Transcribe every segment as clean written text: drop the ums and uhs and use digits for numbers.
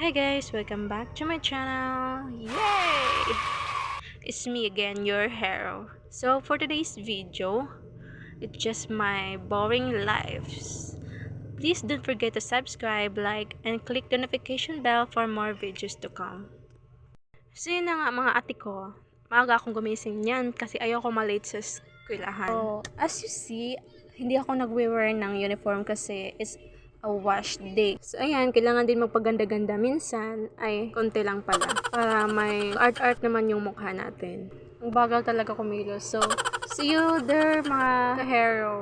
Hi guys, welcome back to my channel. Yay! It's me again, your hero. So for today's video, it's just my boring lives. Please don't forget to subscribe, like, and click the notification bell for more videos to come. So yun na nga mga ate ko, maaga akong gumising niyan kasi ayoko malate sa eskwelahan. So as you see, hindi ako nagwe-wear ng uniform kasi it's a wash day. So ayan, kailangan din magpaganda-ganda minsan, ay konti lang pala para may art-art naman yung mukha natin. Ang bagal talaga kumilos. So see you there mga hero.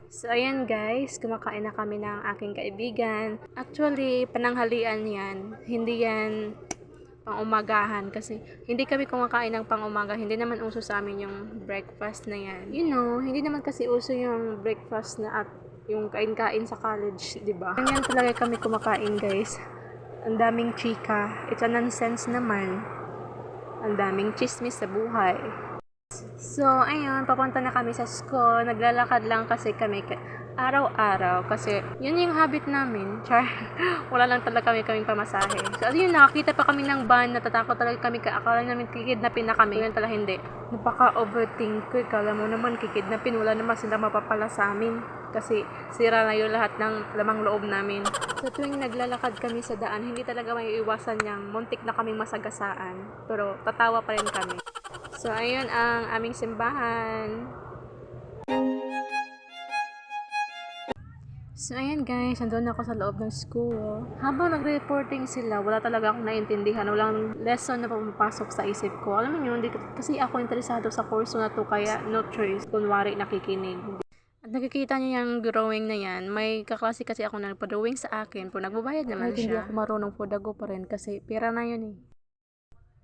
So, ayan guys, kumakain na kami ng aking kaibigan. Actually, pananghalian yan. Hindi yan pang-umagahan kasi hindi kami kumakain ng pang-umaga. Hindi naman uso sa amin yung breakfast na yan. You know, hindi naman kasi uso yung breakfast na at yung kain-kain sa college, di ba? Ganyan talaga kami kumakain guys. Ang daming chika. It's a nonsense naman. Ang daming chismis sa buhay. So, ayun, papunta na kami sa school. Naglalakad lang kasi kami araw-araw kasi yun yung habit namin. Char, wala lang talaga kaming pamasahe. So, ayun, nakakita pa kami ng van. Natatakot talaga kami. Akala namin kikidnapin na kami. Yun pala hindi. Napaka-overthinker. Kala mo naman kikidnapin. Wala naman sila mapapala sa amin. Kasi sira na yung lahat ng lamang loob namin. So, tuwing naglalakad kami sa daan, hindi talaga may iwasan niyang muntik na kaming masagasaan. Pero tatawa pa rin kami. So, ayun ang aming simbahan. So, ayun guys, nandun ako sa loob ng school. Habang nagre-reporting sila, wala talaga akong naintindihan. Walang lesson na pumapasok sa isip ko. Alam mo yun, kasi ako interesado sa kurso na to, kaya no choice, kunwari nakikinig. At nakikita niyo yung drawing na yan, may kaklase kasi ako na nagpa-drawing sa akin, pero nagbabayad naman siya. Hindi ako marunong podago pa rin kasi pera na yun eh.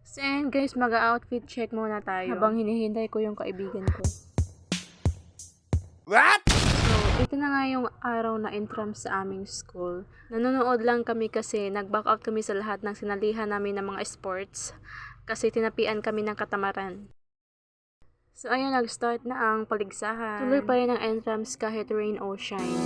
So and guys, mag-outfit check muna tayo habang hinihintay ko yung kaibigan ko. What? So, ito na nga yung araw na interim sa aming school. Nanonood lang kami kasi nag-back out kami sa lahat ng sinalihan namin ng mga sports kasi tinapian kami ng katamaran. So ayun, nag-start na ang paligsahan. Tuloy pa rin ang entrams kahit rain o shine.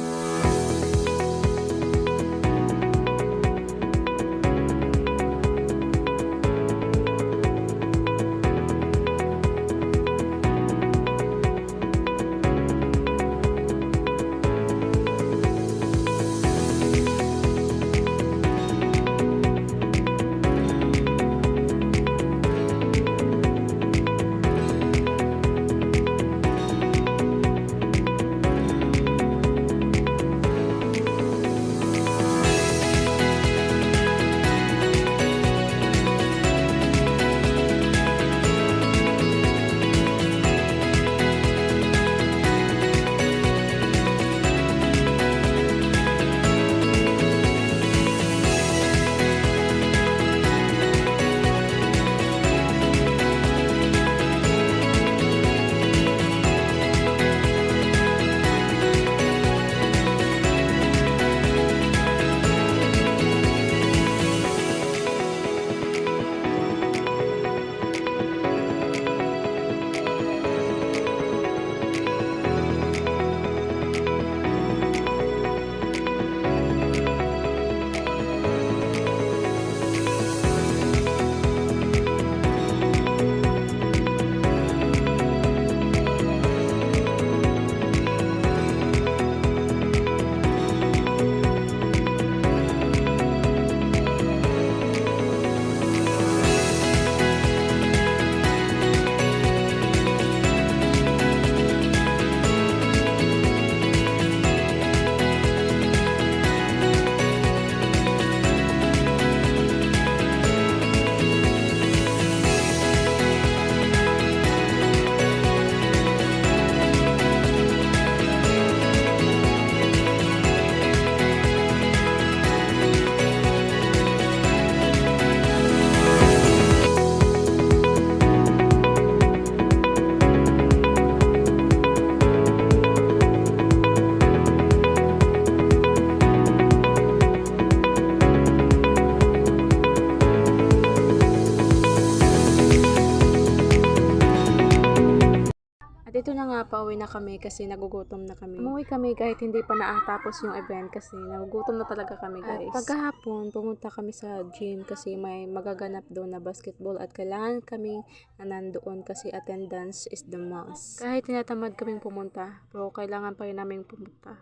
pauwi na kami kasi nagugutom na kami. Umuwi kami kahit hindi pa naatapos yung event kasi nagugutom na talaga kami, guys. At pagkahapon, pumunta kami sa gym kasi may magaganap doon na basketball at kailangan kami na nandoon kasi attendance is the must. Kahit tinatamad kaming pumunta, pero kailangan pa rin namin pumunta.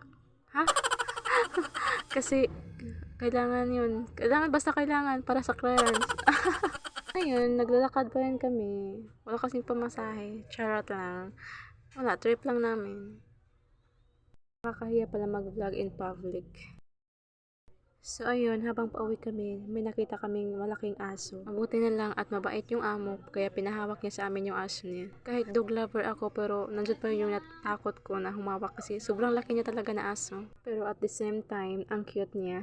Ha? Kasi kailangan yun. Basta kailangan para sa clearance. Ayun, naglalakad pa rin kami. Wala kasing pamasahe. Charot lang. Wala, trip lang namin. Nakakahiya pala mag-vlog in public. So ayun, habang pauwi kami, may nakita kaming malaking aso. Mabuti na lang at mabait yung amo, kaya pinahawak niya sa amin yung aso niya. Kahit dog lover ako, pero nandiyan pa rin yung natakot ko na humawak kasi sobrang laki niya talaga na aso. Pero at the same time, ang cute niya.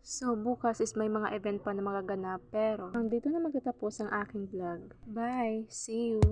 So, bukas is may mga event pa na magaganap, pero dito na magtatapos ang aking vlog. Bye! See you!